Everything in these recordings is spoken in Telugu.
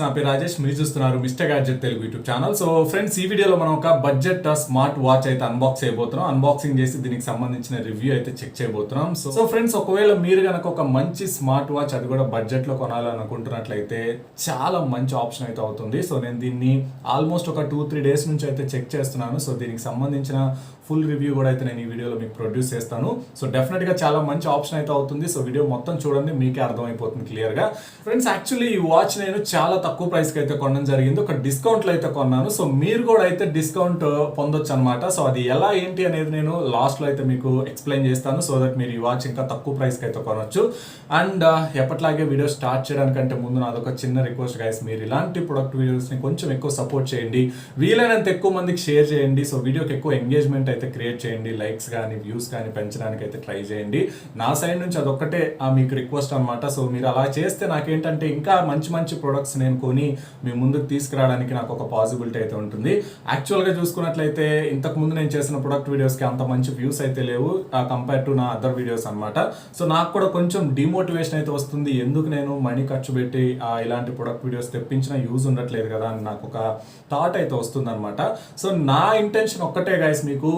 నా పేరు రాజేష్. మీరు చూస్తున్నారు mister gadget Telugu YouTube channel. So friends, ఈ వీడియోలో మనం ఒక బడ్జెట్ స్మార్ట్ వాచ్ అయితే అన్బాక్స్ చేయబోతున్నాం. అన్బాక్సింగ్ చేసి దీనికి సంబంధించిన రివ్యూ అయితే చెక్ చేయబోతున్నాం. సో ఫ్రెండ్స్, ఒకవేళ మీరు కనుక ఒక మంచి స్మార్ట్ వాచ్, అది కూడా బడ్జెట్ లో కొనాలనుకుంటున్నట్లయితే చాలా మంచి ఆప్షన్ అయితే అవుతుంది. సో నేను దీన్ని ఆల్మోస్ట్ ఒక 2-3 డేస్ నుంచి అయితే చెక్ చేస్తున్నాను. సో దీనికి సంబంధించిన ఫుల్ రివ్యూ కూడా అయితే నేను ఈ వీడియోలో మీకు ప్రొడ్యూస్ చేస్తాను. సో డెఫినెట్గా చాలా మంచి ఆప్షన్ అయితే అవుతుంది. సో వీడియో మొత్తం చూడండి, మీకే అర్థమైపోతుంది క్లియర్గా. ఫ్రెండ్స్, యాక్చువల్లీ ఈ వాచ్ నేను చాలా తక్కువ ప్రైస్కి అయితే కొనడం జరిగింది. ఒక డిస్కౌంట్లో అయితే కొన్నాను. సో మీరు కూడా అయితే డిస్కౌంట్ పొందొచ్చు అనమాట. సో అది ఎలా ఏంటి అనేది నేను లాస్ట్లో అయితే మీకు ఎక్స్ప్లెయిన్ చేస్తాను. సో దట్ మీరు ఈ వాచ్ ఇంకా తక్కువ ప్రైస్కి అయితే కొనొచ్చు. అండ్ ఎప్పట్లాగే వీడియో స్టార్ట్ చేయడానికంటే ముందు నాదొక చిన్న రిక్వెస్ట్ గైస్, మీరు ఇలాంటి ప్రొడక్ట్ వీడియోస్ని కొంచెం ఎక్కువ సపోర్ట్ చేయండి, వీలైనంత ఎక్కువ మందికి షేర్ చేయండి. సో వీడియోకి ఎక్కువ ఎంగేజ్మెంట్ అయితే క్రియేట్ చేయండి, లైక్స్ కానీ వ్యూస్ కానీ పెంచడానికి అయితే ట్రై చేయండి. నా సైడ్ నుంచి అదొక్కటే మీకు రిక్వెస్ట్ అనమాట. సో మీరు అలా చేస్తే నాకేంటంటే ఇంకా మంచి మంచి ప్రొడక్ట్స్ నేను కొని మీ ముందుకు తీసుకురావడానికి నాకు ఒక పాసిబిలిటీ అయితే ఉంటుంది. యాక్చువల్గా చూసుకున్నట్లయితే ఇంతకు ముందు నేను చేసిన ప్రొడక్ట్ వీడియోస్కి అంత మంచి వ్యూస్ అయితే లేవు కంపేర్ టు నా అదర్ వీడియోస్ అనమాట. సో నాకు కూడా కొంచెం డిమోటివేషన్ అయితే వస్తుంది. ఎందుకు నేను మనీ ఖర్చు పెట్టి ఇలాంటి ప్రొడక్ట్ వీడియోస్ తెప్పించిన యూజ్ ఉండట్లేదు కదా అని నాకు ఒక థాట్ అయితే వస్తుంది అనమాట. సో నా ఇంటెన్షన్ ఒక్కటే గైస్, మీకు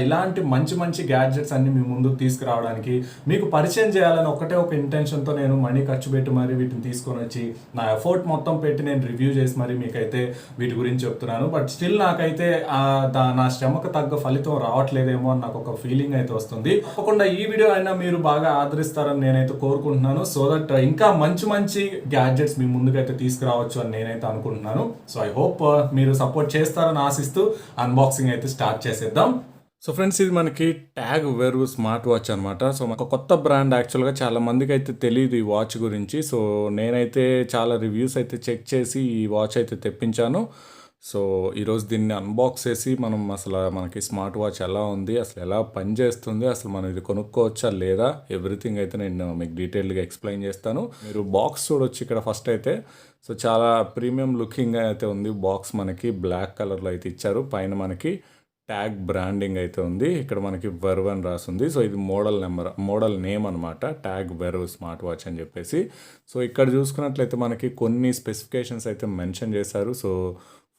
ఇలాంటి మంచి మంచి గ్యాడ్జెట్స్ అన్ని మీ ముందుకు తీసుకురావడానికి, మీకు పరిచయం చేయాలని ఒకటే ఒక ఇంటెన్షన్తో నేను మనీ ఖర్చు పెట్టి మరి వీటిని తీసుకొని వచ్చి నా ఎఫర్ట్ మొత్తం పెట్టి నేను రివ్యూ చేసి మరి మీకైతే వీటి గురించి చెప్తున్నాను. బట్ స్టిల్ నాకైతే నా శ్రమకు తగ్గ ఫలితం రావట్లేదేమో అని నాకు ఒక ఫీలింగ్ అయితే వస్తుంది. తప్పకుండా ఈ వీడియో అయినా మీరు బాగా ఆదరిస్తారని నేనైతే కోరుకుంటున్నాను. సో దట్ ఇంకా మంచి మంచి గ్యాడ్జెట్స్ మీ ముందుకైతే తీసుకురావచ్చు అని నేనైతే అనుకుంటున్నాను. సో ఐ హోప్ మీరు సపోర్ట్ చేస్తారని ఆశిస్తూ అన్బాక్సింగ్ అయితే స్టార్ట్ చేసేద్దాం. సో ఫ్రెండ్స్, ఇది మనకి ట్యాగ్ వెర్వ్ స్మార్ట్ వాచ్ అనమాట. సో ఒక కొత్త బ్రాండ్. యాక్చువల్గా చాలా మందికి అయితే తెలియదు ఈ వాచ్ గురించి. సో నేనైతే చాలా రివ్యూస్ అయితే చెక్ చేసి ఈ వాచ్ అయితే తెప్పించాను. సో ఈరోజు దీన్ని అన్బాక్స్ చేసి మనకి స్మార్ట్ వాచ్ ఎలా ఉంది, అసలు ఎలా పనిచేస్తుంది, అసలు మనం ఇది కొనుక్కోవచ్చా లేదా, ఎవ్రీథింగ్ అయితే నేను మీకు డీటెయిల్గా ఎక్స్ప్లెయిన్ చేస్తాను. మీరు బాక్స్ చూడొచ్చు ఇక్కడ ఫస్ట్ అయితే. సో చాలా ప్రీమియం లుకింగ్ అయితే ఉంది. బాక్స్ మనకి బ్లాక్ కలర్లో అయితే ఇచ్చారు. పైన మనకి ట్యాగ్ బ్రాండింగ్ అయితే ఉంది. ఇక్కడ మనకి వెర్వ్ అని రాస్తుంది. సో ఇది మోడల్ నేమ్ అనమాట, ట్యాగ్ వెర్వ్ స్మార్ట్ వాచ్ అని చెప్పేసి. సో ఇక్కడ చూసుకున్నట్లయితే మనకి కొన్ని స్పెసిఫికేషన్స్ అయితే మెన్షన్ చేశారు. So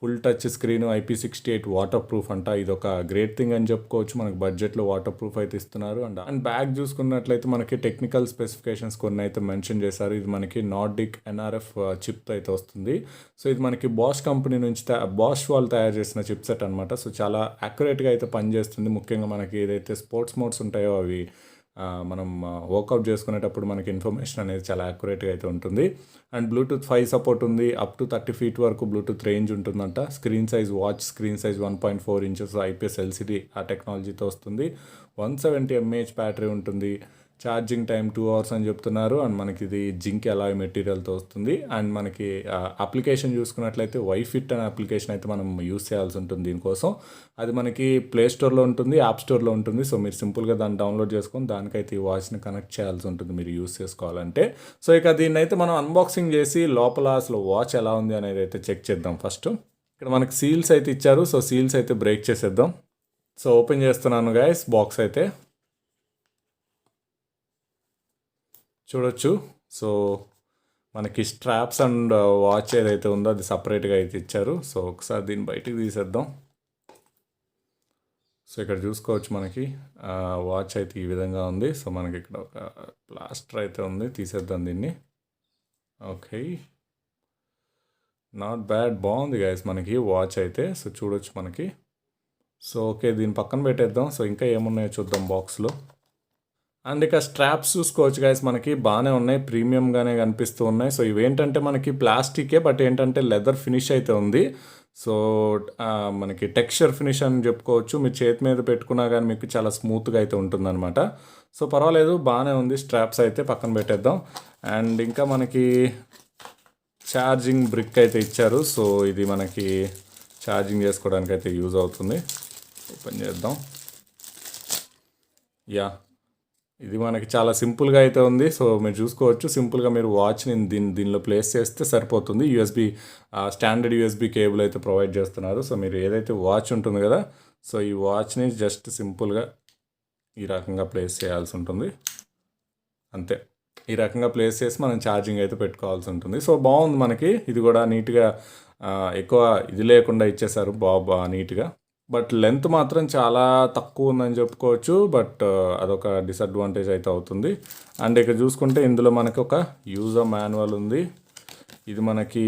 full touch screen, IP68 water proof అంట. ఇది ఒక గ్రేట్ థింగ్ అని చెప్పుకోవచ్చు. మనకి బడ్జెట్లో వాటర్ ప్రూఫ్ అయితే ఇస్తున్నారు. అండ్ బ్యాగ్ చూసుకున్నట్లయితే మనకి టెక్నికల్ స్పెసిఫికేషన్స్ కొన్ని అయితే మెన్షన్ చేశారు. ఇది మనకి నార్డిక్ NRF చిప్ అయితే వస్తుంది. సో ఇది మనకి బాష్ కంపెనీ నుంచి బాష్ వాళ్ళు తయారు చేసిన చిప్ సెట్ అనమాట. సో చాలా యాక్యురేట్గా అయితే పనిచేస్తుంది. ముఖ్యంగా మనకి ఏదైతే స్పోర్ట్స్ మోడ్స్ ఉంటాయో అవి మనం వర్కౌట్ చేసుకునేటప్పుడు మనకి ఇన్ఫర్మేషన్ అనేది చాలా యాక్యురేట్గా అయితే ఉంటుంది. అండ్ Bluetooth 5 సపోర్ట్ ఉంది. అప్ టు 30 feet వరకు బ్లూటూత్ రేంజ్ ఉంటుందంట. Watch screen size 1.4 inches IPS LCD ఆ టెక్నాలజీతో వస్తుంది. 170 mAh బ్యాటరీ ఉంటుంది. ఛార్జింగ్ టైం 2 hours అని చెప్తున్నారు. అండ్ మనకి ఇది జింక్ అలాయ్ మెటీరియల్తో వస్తుంది. అండ్ మనకి అప్లికేషన్ చూసుకున్నట్లయితే వైఫిట్ అనే అప్లికేషన్ అయితే మనం యూస్ చేయాల్సి ఉంటుంది దీనికోసం. అది మనకి ప్లే స్టోర్లో ఉంటుంది, యాప్ స్టోర్లో ఉంటుంది. సో మీరు సింపుల్గా దాన్ని డౌన్లోడ్ చేసుకొని దానికైతే ఈ వాచ్ని కనెక్ట్ చేయాల్సి ఉంటుంది మీరు యూస్ చేసుకోవాలంటే. సో ఇక దీన్ని అయితే మనం అన్బాక్సింగ్ చేసి లోపల అసలు వాచ్ ఎలా ఉంది అనేది అయితే చెక్ చేద్దాం. ఫస్ట్ ఇక్కడ మనకి సీల్స్ అయితే ఇచ్చారు. సో సీల్స్ అయితే బ్రేక్ చేసేద్దాం. సో ఓపెన్ చేస్తున్నాను గైస్ బాక్స్ అయితే. చూడొచ్చు. సో మనకి స్ట్రాప్స్ అండ్ వాచ్ ఏదైతే ఉందో అది సపరేట్గా అయితే ఇచ్చారు. సో ఒకసారి దీన్ని బయటికి తీసేద్దాం. సో ఇక్కడ చూసుకోవచ్చు మనకి వాచ్ అయితే ఈ విధంగా ఉంది. సో మనకి ఇక్కడ ఒక ప్లాస్టర్ అయితే ఉంది, తీసేద్దాం దీన్ని. ఓకే, నాట్ బ్యాడ్, బాగుంది గైస్ మనకి వాచ్ అయితే. సో చూడొచ్చు మనకి. సో ఓకే, దీన్ని పక్కన పెట్టేద్దాం. సో ఇంకా ఏమున్నాయో చూద్దాం బాక్స్లో. అండ్ ఇక స్ట్రాప్స్ చూసుకోవచ్చు గైస్, మనకి బాగానే ఉన్నాయి, ప్రీమియంగానే కనిపిస్తూ ఉన్నాయి. సో ఇవేంటంటే మనకి ప్లాస్టికే, బట్ ఏంటంటే లెదర్ ఫినిష్ అయితే ఉంది. సో మనకి టెక్స్చర్ ఫినిష్ అని చెప్పుకోవచ్చు. మీరు చేతి మీద పెట్టుకున్నా కానీ మీకు చాలా స్మూత్గా అయితే ఉంటుందన్నమాట. సో పర్వాలేదు, బాగానే ఉంది. స్ట్రాప్స్ అయితే పక్కన పెట్టేద్దాం. అండ్ ఇంకా మనకి ఛార్జింగ్ బ్రిక్ అయితే ఇచ్చారు. సో ఇది మనకి ఛార్జింగ్ చేసుకోవడానికి అయితే యూజ్ అవుతుంది. ఓపెన్ చేద్దాం. యా, ఇది మనకి చాలా సింపుల్గా అయితే ఉంది. సో మీరు చూసుకోవచ్చు, సింపుల్గా మీరు వాచ్ని దీనిలో ప్లేస్ చేస్తే సరిపోతుంది. స్టాండర్డ్ USB కేబుల్ అయితే ప్రొవైడ్ చేస్తున్నారు. సో మీరు ఏదైతే వాచ్ ఉంటుంది కదా, సో ఈ వాచ్ని జస్ట్ సింపుల్గా ఈ రకంగా ప్లేస్ చేయాల్సి ఉంటుంది, అంతే. ఈ రకంగా ప్లేస్ చేసి మనం ఛార్జింగ్ అయితే పెట్టుకోవాల్సి ఉంటుంది. సో బాగుంది మనకి ఇది కూడా నీట్గా, ఎక్కువ ఇది లేకుండా ఇచ్చేసారు బాగా నీట్గా. బట్ లెంత్ మాత్రం చాలా తక్కువ ఉందని చెప్పుకోవచ్చు. బట్ అదొక డిసడ్వాంటేజ్ అయితే అవుతుంది. అండ్ ఇక్కడ చూసుకుంటే ఇందులో మనకి ఒక యూజర్ మాన్యువల్ ఉంది. ఇది మనకి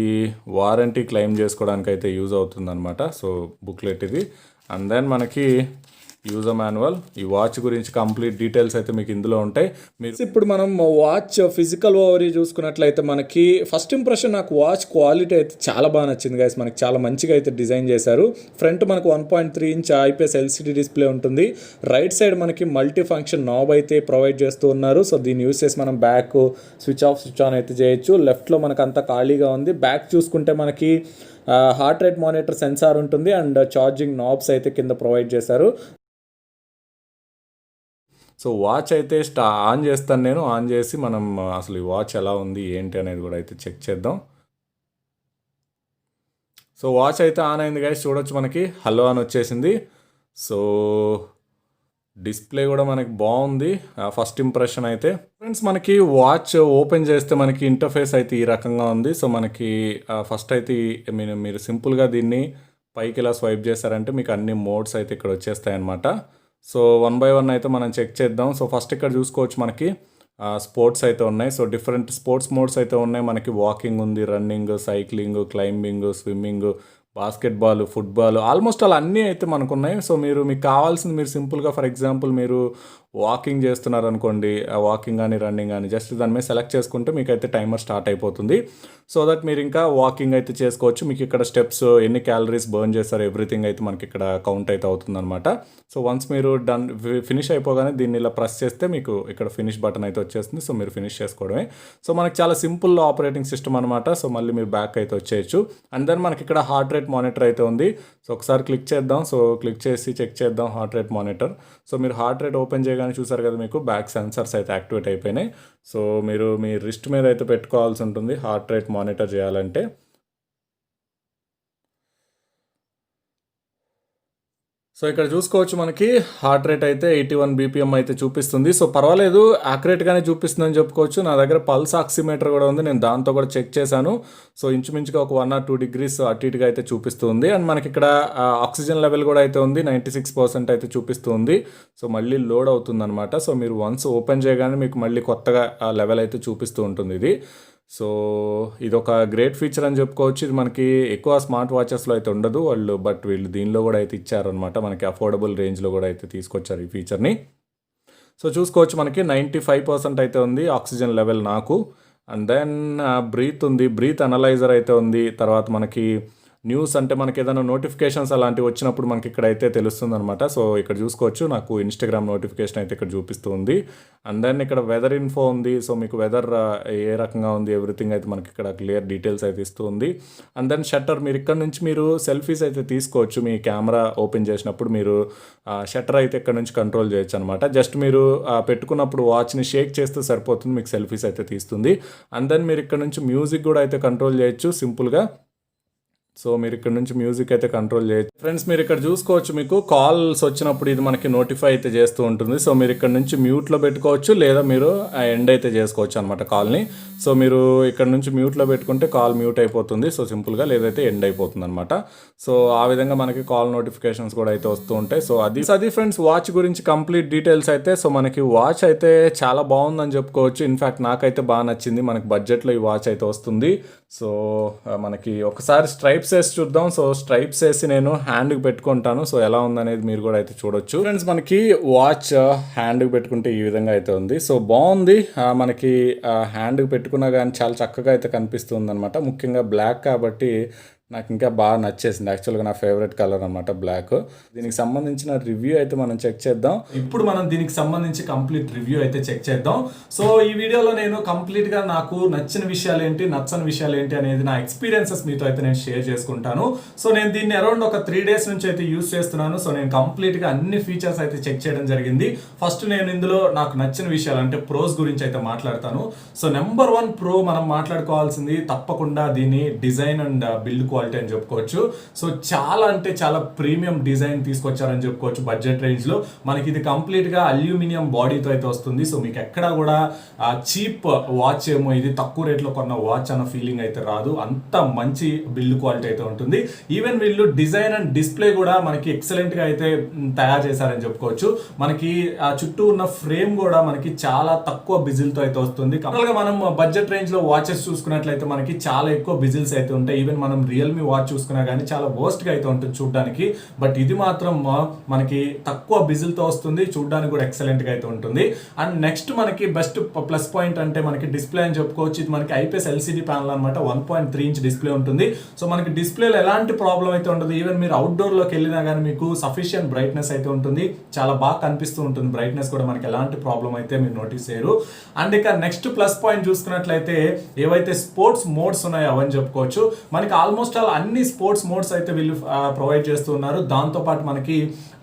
వారంటీ క్లెయిమ్ చేసుకోవడానికి అయితే యూజ్ అవుతుంది అనమాట. సో బుక్లెట్ ఇది. అండ్ దెన్ మనకి యూజర్ మాన్యువల్, ఈ వాచ్ గురించి కంప్లీట్ డీటెయిల్స్ అయితే మీకు ఇందులో ఉంటాయి. మీరు ఇప్పుడు మనం వాచ్ ఫిజికల్ ఓవరీ చూసుకున్నట్లయితే మనకి ఫస్ట్ ఇంప్రెషన్ నాకు వాచ్ క్వాలిటీ అయితే చాలా బాగా నచ్చింది గైస్. మనకి చాలా మంచిగా అయితే డిజైన్ చేశారు. ఫ్రంట్ మనకు 1.3 ఇంచ్ ఐపీఎస్ ఎల్సిడి డిస్ప్లే ఉంటుంది. రైట్ సైడ్ మనకి మల్టీ ఫంక్షన్ నాబ్ అయితే ప్రొవైడ్ చేస్తూ ఉన్నారు. సో దీన్ని యూస్ చేసి మనం back switch off switch on అయితే చేయొచ్చు. లెఫ్ట్లో మనకు అంతా ఖాళీగా ఉంది. బ్యాక్ చూసుకుంటే మనకి హార్ట్ రేట్ మానిటర్ సెన్సార్ ఉంటుంది అండ్ ఛార్జింగ్ నాబ్స్ అయితే కింద ప్రొవైడ్ చేశారు. సో వాచ్ అయితే ఆన్ చేస్తాను నేను. ఆన్ చేసి మనం అసలు ఈ వాచ్ ఎలా ఉంది ఏంటి అనేది కూడా అయితే చెక్ చేద్దాం. సో వాచ్ అయితే ఆన్ అయింది గైస్, చూడొచ్చు మనకి హలో అని వచ్చేసింది. సో డిస్ప్లే కూడా మనకి బాగుంది. ఫస్ట్ ఇంప్రెషన్ అయితే ఫ్రెండ్స్ మనకి వాచ్ ఓపెన్ చేస్తే మనకి ఇంటర్ఫేస్ అయితే ఈ రకంగా ఉంది. సో మనకి ఫస్ట్ అయితే మీరు సింపుల్గా దీన్ని పైకి ఇలా స్వైప్ చేస్తారంటే మీకు అన్ని మోడ్స్ అయితే ఇక్కడ వచ్చేస్తాయి అన్నమాట. సో 1 by 1 అయితే మనం చెక్ చేద్దాం. సో ఫస్ట్ ఇక్కడ చూసుకోవచ్చు మనకి స్పోర్ట్స్ అయితే ఉన్నాయి. సో డిఫరెంట్ స్పోర్ట్స్ మోడ్స్ అయితే ఉన్నాయి. మనకి వాకింగ్ ఉంది, running, cycling, climbing, swimming, basketball, football, almost అలా అన్నీ అయితే మనకు ఉన్నాయి. సో మీకు కావాల్సింది మీరు సింపుల్గా ఫర్ ఎగ్జాంపుల్ మీరు వాకింగ్ చేస్తున్నారు అనుకోండి, వాకింగ్ కానీ రన్నింగ్ కానీ జస్ట్ దాని మీద సెలెక్ట్ చేసుకుంటే మీకు అయితే టైమర్ స్టార్ట్ అయిపోతుంది. సో దట్ మీరు ఇంకా వాకింగ్ అయితే చేసుకోవచ్చు. మీకు ఇక్కడ స్టెప్స్, ఎన్ని క్యాలరీస్ బర్న్ చేస్తారు, ఎవ్రీథింగ్ అయితే మనకి ఇక్కడ కౌంట్ అయితే అవుతుంది అనమాట. సో వన్స్ మీరు ఫినిష్ అయిపోగానే దీన్ని ఇలా ప్రెస్ చేస్తే మీకు ఇక్కడ ఫినిష్ బటన్ అయితే వచ్చేస్తుంది. సో మీరు ఫినిష్ చేసుకోవడమే. సో మనకి చాలా సింపుల్ ఆపరేటింగ్ సిస్టమ్ అనమాట. సో మళ్ళీ మీరు బ్యాక్ అయితే వచ్చేయచ్చు. అండ్ దెన్ మనకి ఇక్కడ హార్ట్ రేట్ మానిటర్ అయితే ఉంది. సో ఒకసారి క్లిక్ చేద్దాం. సో క్లిక్ చేసి చెక్ చేద్దాం హార్ట్ రేట్ మానిటర్. సో మీరు హార్ట్ రేట్ ఓపెన్ చేయగానే చూసారు కదా, మీకు బ్యాక్ సెన్సర్స్ అయితే యాక్టివేట్ అయిపోయినాయి. సో మీరు మీ రిస్ట్ మీద అయితే పెట్టుకోవాల్సి ఉంటుంది హార్ట్ రేట్ మానిటర్ చేయాలంటే. సో ఇక్కడ చూసుకోవచ్చు మనకి హార్ట్ రేట్ అయితే 81 BPM అయితే చూపిస్తుంది. సో పర్వాలేదు, యాక్యురేట్గానే చూపిస్తుందని చెప్పుకోవచ్చు. నా దగ్గర పల్స్ ఆక్సిమీటర్ కూడా ఉంది, నేను దాంతో కూడా చెక్ చేశాను. సో ఇంచుమించుగా ఒక 1 or 2 degrees అటు ఇటుగా అయితే చూపిస్తుంది. అండ్ మనకి ఇక్కడ ఆక్సిజన్ లెవెల్ కూడా అయితే ఉంది, 96% అయితే చూపిస్తుంది. సో మళ్ళీ లోడ్ అవుతుంది అనమాట. సో మీరు వన్స్ ఓపెన్ చేయగానే మీకు మళ్ళీ కొత్తగా లెవెల్ అయితే చూపిస్తూ ఉంటుంది ఇది. సో ఇది ఒక గ్రేట్ ఫీచర్ అని చెప్పుకోవచ్చు. ఇది మనకి ఎక్కువ స్మార్ట్ వాచెస్లో అయితే ఉండదు బట్ వీళ్ళు దీనిలో కూడా అయితే ఇచ్చారనమాట. మనకి అఫోర్డబుల్ రేంజ్లో కూడా అయితే తీసుకొచ్చారు ఈ ఫీచర్ని. సో చూసుకోవచ్చు మనకి 95% అయితే ఉంది ఆక్సిజన్ లెవెల్ నాకు. అండ్ దెన్ బ్రీత్ ఉంది, బ్రీత్ అనలైజర్ అయితే ఉంది. తర్వాత మనకి న్యూస్ అంటే మనకి ఏదైనా నోటిఫికేషన్స్ అలాంటివి వచ్చినప్పుడు మనకి ఇక్కడ అయితే తెలుస్తుంది అనమాట. సో ఇక్కడ చూసుకోవచ్చు నాకు ఇన్స్టాగ్రామ్ నోటిఫికేషన్ అయితే ఇక్కడ చూపిస్తూ ఉంది. అండ్ దెన్ ఇక్కడ వెదర్ ఇన్ఫో ఉంది. సో మీకు వెదర్ ఏ రకంగా ఉంది ఎవ్రీథింగ్ అయితే మనకి ఇక్కడ క్లియర్ డీటెయిల్స్ అయితే ఇస్తూ ఉంది. అండ్ దెన్ షట్టర్, మీరు ఇక్కడ నుంచి మీరు సెల్ఫీస్ అయితే తీసుకోవచ్చు. మీ కెమెరా ఓపెన్ చేసినప్పుడు మీరు షట్టర్ అయితే ఇక్కడ నుంచి కంట్రోల్ చేయొచ్చు అనమాట. జస్ట్ మీరు పెట్టుకున్నప్పుడు వాచ్ని షేక్ చేస్తే సరిపోతుంది, మీకు సెల్ఫీస్ అయితే తీస్తుంది. అండ్ దెన్ మీరు ఇక్కడ నుంచి మ్యూజిక్ కూడా అయితే కంట్రోల్ చేయొచ్చు సింపుల్గా. సో మీరు ఇక్కడ నుంచి మ్యూజిక్ అయితే కంట్రోల్ చేయొచ్చు. ఫ్రెండ్స్ మీరు ఇక్కడ చూసుకోవచ్చు, మీకు కాల్స్ వచ్చినప్పుడు ఇది మనకి నోటిఫై అయితే చేస్తూ ఉంటుంది. సో మీరు ఇక్కడ నుంచి మ్యూట్లో పెట్టుకోవచ్చు, లేదా మీరు ఎండ్ అయితే చేసుకోవచ్చు అనమాట కాల్ని. సో మీరు ఇక్కడ నుంచి మ్యూట్లో పెట్టుకుంటే కాల్ మ్యూట్ అయిపోతుంది. సో సింపుల్గా, లేదైతే ఎండ్ అయిపోతుంది అనమాట. సో ఆ విధంగా మనకి కాల్ నోటిఫికేషన్స్ కూడా అయితే వస్తూ ఉంటాయి. సో అది ఫ్రెండ్స్ వాచ్ గురించి కంప్లీట్ డీటెయిల్స్ అయితే. సో మనకి వాచ్ అయితే చాలా బాగుందని చెప్పుకోవచ్చు. ఇన్ఫ్యాక్ట్ నాకైతే బాగా నచ్చింది. మనకి బడ్జెట్లో ఈ వాచ్ అయితే వస్తుంది. సో మనకి ఒకసారి స్ట్రైప్స్ వేసి చూద్దాం. సో స్ట్రైప్స్ వేసి నేను హ్యాండ్కి పెట్టుకుంటాను. సో ఎలా ఉందనేది మీరు కూడా అయితే చూడొచ్చు. ఫ్రెండ్స్ మనకి వాచ్ హ్యాండ్కి పెట్టుకుంటే ఈ విధంగా అయితే ఉంది. సో బాగుంది. మనకి హ్యాండ్కి పెట్టుకున్నా కానీ చాలా చక్కగా అయితే కనిపిస్తుంది అనమాట. ముఖ్యంగా బ్లాక్ కాబట్టి నాకు ఇంకా బాగా నచ్చేసింది. యాక్చువల్గా నా ఫేవరెట్ కలర్ అనమాట బ్లాక్. దీనికి సంబంధించిన రివ్యూ అయితే మనం చెక్ చేద్దాం. ఇప్పుడు మనం దీనికి సంబంధించి కంప్లీట్ రివ్యూ అయితే చెక్ చేద్దాం. సో ఈ వీడియోలో నేను కంప్లీట్గా నాకు నచ్చిన విషయాలు ఏంటి, నచ్చని విషయాలు ఏంటి అనేది నా ఎక్స్పీరియన్సెస్ మీతో అయితే నేను షేర్ చేసుకుంటాను. సో నేను దీన్ని అరౌండ్ ఒక 3 days నుంచి అయితే యూస్ చేస్తున్నాను. సో నేను కంప్లీట్గా అన్ని ఫీచర్స్ అయితే చెక్ చేయడం జరిగింది. ఫస్ట్ నేను ఇందులో నాకు నచ్చిన విషయాలు అంటే ప్రోస్ గురించి అయితే మాట్లాడతాను. సో నెంబర్ 1 ప్రో మనం మాట్లాడుకోవాల్సింది తప్పకుండా దీని డిజైన్ అండ్ బిల్డ్ క్వాలిటీ అని చెప్పుకోవచ్చు. సో చాలా అంటే చాలా ప్రీమియం డిజైన్ తీసుకొచ్చారని చెప్పుకోవచ్చు బడ్జెట్ రేంజ్ లో. మనకి ఇది కంప్లీట్ గా అల్యూమినియం బాడీతో అయితే వస్తుంది. సో మీకు ఎక్కడ కూడా చీప్ వాచ్ ఏమో ఇది తక్కువ రేట్లో కొన్న వాచ్ అన్న ఫీలింగ్ అయితే రాదు. అంత మంచి బిల్డ్ క్వాలిటీ అయితే ఉంటుంది. ఈవెన్ వీళ్ళు డిజైన్ అండ్ డిస్ప్లే కూడా మనకి ఎక్సలెంట్ గా అయితే తయారు చేశారని చెప్పుకోవచ్చు. మనకి చుట్టూ ఉన్న ఫ్రేమ్ కూడా మనకి చాలా తక్కువ బిజిల్ తో అయితే వస్తుంది. కంపల్గా మనం బడ్జెట్ రేంజ్ లో వాచెస్ చూసుకున్నట్లయితే మనకి చాలా ఎక్కువ బిజిల్స్ అయితే ఉంటాయి. ఈవెన్ మనం రియల్మీ వాచ్ చూసుకున్నా కానీ చాలా వర్స్ట్ గా అయితే ఉంటుంది చూడడానికి. బట్ ఇది మాత్రం మనకి తక్కువ బిజిల్ తో వస్తుంది, చూడడానికి కూడా ఎక్సలెంట్ గా అయితే ఉంటుంది. అండ్ నెక్స్ట్ మనకి బెస్ట్ ప్లస్ పాయింట్ అంటే మనకి డిస్ప్లే అని చెప్పుకోవచ్చు. ఇది మనకి ఐపీఎస్ ఎల్సిడి ప్యానల్ అనమాట. 1.3 ఇంచ్ డిస్ప్లే ఉంటుంది. సో మనకి డిస్ప్లేలో ఎలాంటి ప్రాబ్లం అయితే ఉండదు. ఈవెన్ మీరు అవుట్డోర్ లోకి వెళ్ళినా కానీ మీకు సఫిషియంట్ బ్రైట్నెస్ అయితే ఉంటుంది. చాలా బాగా కనిపిస్తూ ఉంటుంది. బ్రైట్నెస్ కూడా మనకి ఎలాంటి ప్రాబ్లం అయితే మీరు నోటీస్ చేయరు. అండ్ ఇక నెక్స్ట్ ప్లస్ పాయింట్ చూసుకున్నట్లయితే ఏవైతే స్పోర్ట్స్ మోడ్స్ ఉన్నాయో అవని చెప్పుకోవచ్చు. మనకి ఆల్మోస్ట్ ఆల్ అన్ని స్పోర్ట్స్ మోడ్స్ అయితే వీళ్ళు ప్రొవైడ్ చేస్తూ ఉన్నారు. దాంతో పాటు మనకి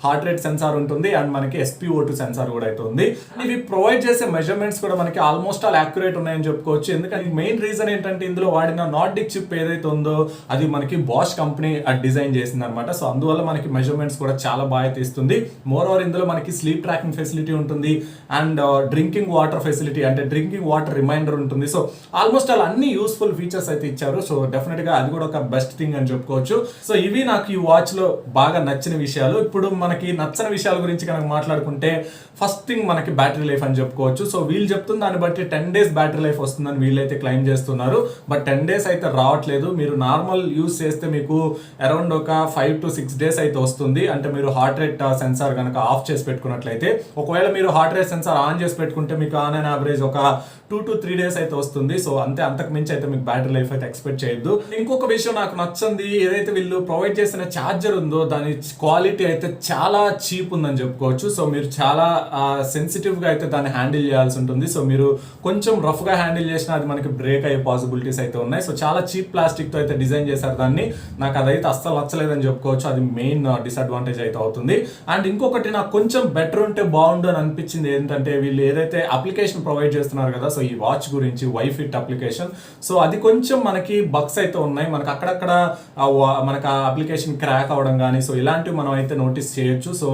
హార్ట్ రేట్ సెన్సార్ ఉంటుంది అండ్ మనకి SpO2 సెన్సార్ కూడా అయితే ఉంది. ఇవి ప్రొవైడ్ చేసే మెజర్మెంట్స్ కూడా మనకి ఆల్మోస్ట్ ఆల్ యాక్యురేట్ ఉన్నాయని చెప్పుకోవచ్చు. ఎందుకంటే మెయిన్ రీజన్ ఏంటంటే ఇందులో వాడిన నార్డిక్ చిప్ ఏదైతే ఉందో అది మనకి బాష్ కంపెనీ డిజైన్ చేసింది అనమాట. సో అందువల్ల మనకి మెజర్మెంట్స్ కూడా చాలా బాగా తీస్తుంది. మోర్ ఓవర్ ఇందులో మనకి స్లీప్ ట్రాకింగ్ ఫెసిలిటీ ఉంటుంది అండ్ డ్రింకింగ్ వాటర్ ఫెసిలిటీ అంటే డ్రింకింగ్ వాటర్ రిమైండర్ ఉంటుంది. సో ఆల్మోస్ట్ ఆల్ అన్ని యూస్ఫుల్ ఫీచర్స్ అయితే ఇచ్చారు. సో డెఫినెట్ గా అది కూడా ఒక బెస్ట్ థింగ్ అని చెప్పుకోవచ్చు. సో ఇవి నాకు ఈ వాచ్ లో బాగా నచ్చిన విషయాలు. ఇప్పుడు మనకి నచ్చని విషయాల గురించి కనుక మాట్లాడుకుంటే ఫస్ట్ థింగ్ మనకి బ్యాటరీ లైఫ్ అని చెప్పుకోవచ్చు. సో వీళ్ళు చెప్తున్న దాన్ని బట్టి 10 days బ్యాటరీ లైఫ్ వస్తుందని వీళ్ళైతే క్లెయిమ్ చేస్తున్నారు. బట్ 10 days అయితే రావట్లేదు. మీరు నార్మల్ యూస్ చేస్తే మీకు అరౌండ్ ఒక 5 to 6 days అయితే వస్తుంది. అంటే మీరు హార్ట్ రేట్ సెన్సార్ కనుక ఆఫ్ చేసి పెట్టుకున్నట్లయితే. ఒకవేళ మీరు హార్ట్ రేట్ సెన్సార్ ఆన్ చేసి పెట్టుకుంటే మీకు ఆన్ అండ్ యావరేజ్ ఒక 2 to 3 days అయితే వస్తుంది. సో అంతకు మించి అయితే మీకు బ్యాటరీ లైఫ్ అయితే ఎక్స్పెక్ట్ చేయొద్దు. ఇంకొక విషయం నాకు నచ్చింది, ఏదైతే వీళ్ళు ప్రొవైడ్ చేసిన ఛార్జర్ ఉందో దాని క్వాలిటీ అయితే చాలా చీప్ ఉందని చెప్పుకోవచ్చు. సో మీరు చాలా సెన్సిటివ్ గా అయితే దాన్ని హ్యాండిల్ చేయాల్సి ఉంటుంది. సో మీరు కొంచెం రఫ్ గా హ్యాండిల్ చేసినా అది మనకి బ్రేక్ అయ్యే పాసిబిలిటీస్ అయితే ఉన్నాయి. సో చాలా చీప్ ప్లాస్టిక్ తో అయితే డిజైన్ చేశారు దాన్ని. నాకు అదైతే అస్సలు నచ్చలేదని చెప్పుకోవచ్చు. అది మెయిన్ డిసడ్వాంటేజ్ అయితే అవుతుంది. అండ్ ఇంకొకటి నాకు కొంచెం బెటర్ ఉంటే బాగుండు అని అనిపించింది ఏంటంటే వీళ్ళు ఏదైతే అప్లికేషన్ ప్రొవైడ్ చేస్తున్నారు కదా, సో ఈ వాచ్ గురించి వైఫిట్ అప్లికేషన్, సో అది కొంచెం మనకి బగ్స్ అయితే ఉన్నాయి. మనకి అక్కడక్కడ మనకు ఆ అప్లికేషన్ క్రాక్ అవడం కానీ సో ఇలాంటివి మనం అయితే నోటీస్ చేయొచ్చు. సో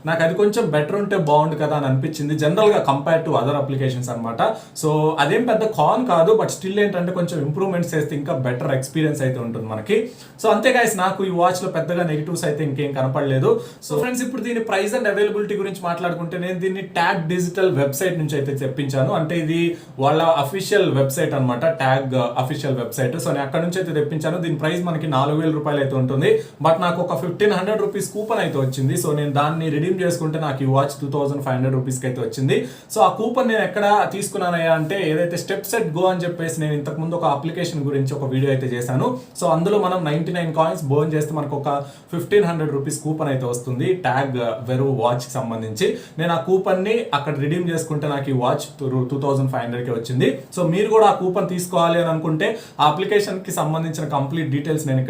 నాకు అది కొంచెం బెటర్ ఉంటే బాగుండు కదా అని అనిపించింది జనరల్ గా కంపేర్ టు అదర్ అప్లికేషన్స్ అనమాట. సో అదేం పెద్ద కాన్ కాదు, బట్ స్టిల్ ఏంటంటే కొంచెం ఇంప్రూవ్మెంట్స్ చేస్తే ఇంకా బెటర్ ఎక్స్పీరియన్స్ అయితే ఉంటుంది మనకి. సో అంతే గైస్, నాకు ఈ వాచ్ లో పెద్దగా నెగిటివ్స్ అయితే ఇంకేం కనపడలేదు. సో ఫ్రెండ్స్, ఇప్పుడు దీని ప్రైస్ అండ్ అవైలబిలిటీ గురించి మాట్లాడుకుంటే నేను దీన్ని ట్యాగ్ డిజిటల్ వెబ్సైట్ నుంచి అయితే తెప్పించాను. అంటే ఇది వాళ్ళ అఫీషియల్ వెబ్సైట్ అనమాట, ట్యాగ్ అఫీషియల్ వెబ్సైట్. సో నేను అక్కడ నుంచి అయితే తెప్పించాను. దీని ప్రైస్ మనకి 4000 రూపాయలు అయితే ఉంటుంది. బట్ నాకు ఒక 1500 రూపీస్ కూపన్ అయితే వచ్చింది. సో నేను దాన్ని రిడీమ్ చేసుకుంటే నాకు ఈ వాచ్ 2500 రూపీస్ కి అయితే వచ్చింది. సో ఆ కూపన్ నేను ఎక్కడ తీసుకున్నానయ్యా అంటే ఏదైతే స్టెప్ సెట్ గో అని చెప్పేసి నేను ఇంతకు ముందు ఒక అప్లికేషన్ గురించి ఒక వీడియో అయితే చేశాను. సో అందులో మనం 99 కాయిన్స్ బర్న్ చేస్తే మనకు ఒక 1500 రూపీస్ కూపన్ అయితే వస్తుంది ట్యాగ్ వెరు వాచ్ కి సంబంధించి. నేను ఆ కూపన్ ని అక్కడ రిడీమ్ చేసుకుంటే నాకు ఈ వాచ్ 2500 కి వచ్చింది. సో మీరు కూడా ఆ కూపన్ తీసుకోవాలి అని అనుకుంటే ఆ అప్లికేషన్ కి సంబంధించిన కంప్లీట్ డీటెయిల్స్ నేను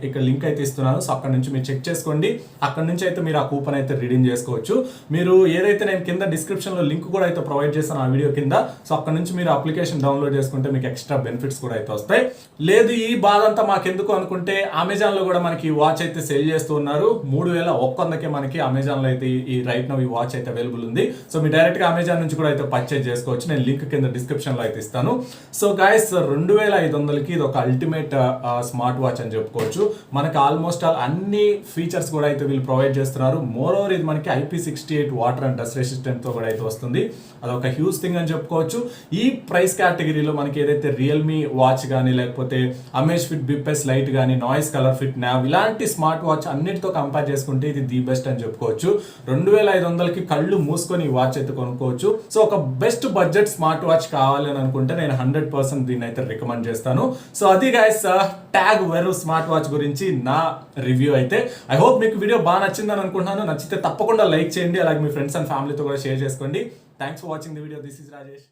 ఇక్కడ లింక్ అయితే ఇస్తున్నాను. సో అక్కడ నుంచి మీరు చెక్ చేసుకోండి. అక్కడ నుంచి అయితే మీరు ఆ కూపన్ అయితే రిడీమ్ చేసుకోవచ్చు. మీరు ఏదైతే నేను కింద డిస్క్రిప్షన్ లో లింక్ కూడా అయితే ప్రొవైడ్ చేస్తాను ఆ వీడియో కింద. సో అక్కడ నుంచి మీరు అప్లికేషన్ డౌన్లోడ్ చేసుకుంటే మీకు ఎక్స్ట్రా బెనిఫిట్స్ కూడా అయితే వస్తాయి. లేదు ఈ బాధ అంతా మాకెందుకు అనుకుంటే అమెజాన్ లో కూడా మనకి వాచ్ అయితే సేల్ చేస్తూ ఉన్నారు. 3100కే మనకి అమెజాన్ లో అయితే ఈ రైట్ నౌ ఈ వాచ్ అయితే అవైలబుల్ ఉంది. సో మీరు డైరెక్ట్ గా అమెజాన్ నుంచి కూడా అయితే పర్చేజ్ చేసుకోవచ్చు. నేను లింక్ కింద డిస్క్రిప్షన్ లో అయితే ఇస్తాను. సో గైస్, 2500కి ఇది ఒక అల్టిమేట్ స్మార్ట్ వాచ్ అని చెప్పుకోవచ్చు. మనకి ఆల్మోస్ట్ ఆల్ అన్ని ఫీచర్స్ కూడా అయితే వీళ్ళు ప్రొవైడ్ చేస్తున్నారు. మోర్ ఓవర్ ఇది మనకి IP68 water and dust resistant తో కూడా అయితే వస్తుంది. అదొక హ్యూజ్ థింగ్ అని చెప్పుకోవచ్చు. ఈ ప్రైస్ కేటగిరీలో మనకి ఏదైతే రియల్మీ వాచ్ కానీ లేకపోతే అమేజ్ఫిట్ బిప్ఎస్ లైట్ కానీ నాయిస్ కలర్ ఫిట్ నావ్ ఇలాంటి స్మార్ట్ వాచ్ అన్నిటితో కంపేర్ చేసుకుంటే ఇది ది బెస్ట్ అని చెప్పుకోవచ్చు. 2500కి కళ్ళు మూసుకొని ఈ వాచ్ అయితే కొనుక్కోవచ్చు. సో ఒక బెస్ట్ బడ్జెట్ స్మార్ట్ వాచ్ కావాలి అని అనుకుంటే నేను 100% దీన్ని అయితే రికమెండ్ చేస్తాను. సో అది గైస్ ట్యాగ్ వెరు స్మార్ట్ వాచ్ గురించి నా రివ్యూ అయితే. ఐ హోప్ మీకు వీడియో బాగా నచ్చిందని అనుకుంటున్నాను. నచ్చితే తప్పకుండా లైక్ చేయండి. అలాగే మీ ఫ్రెండ్స్ అండ్ ఫ్యామిలీతో కూడా షేర్ చేసుకోండి. Thanks for watching the video. This is Rajesh.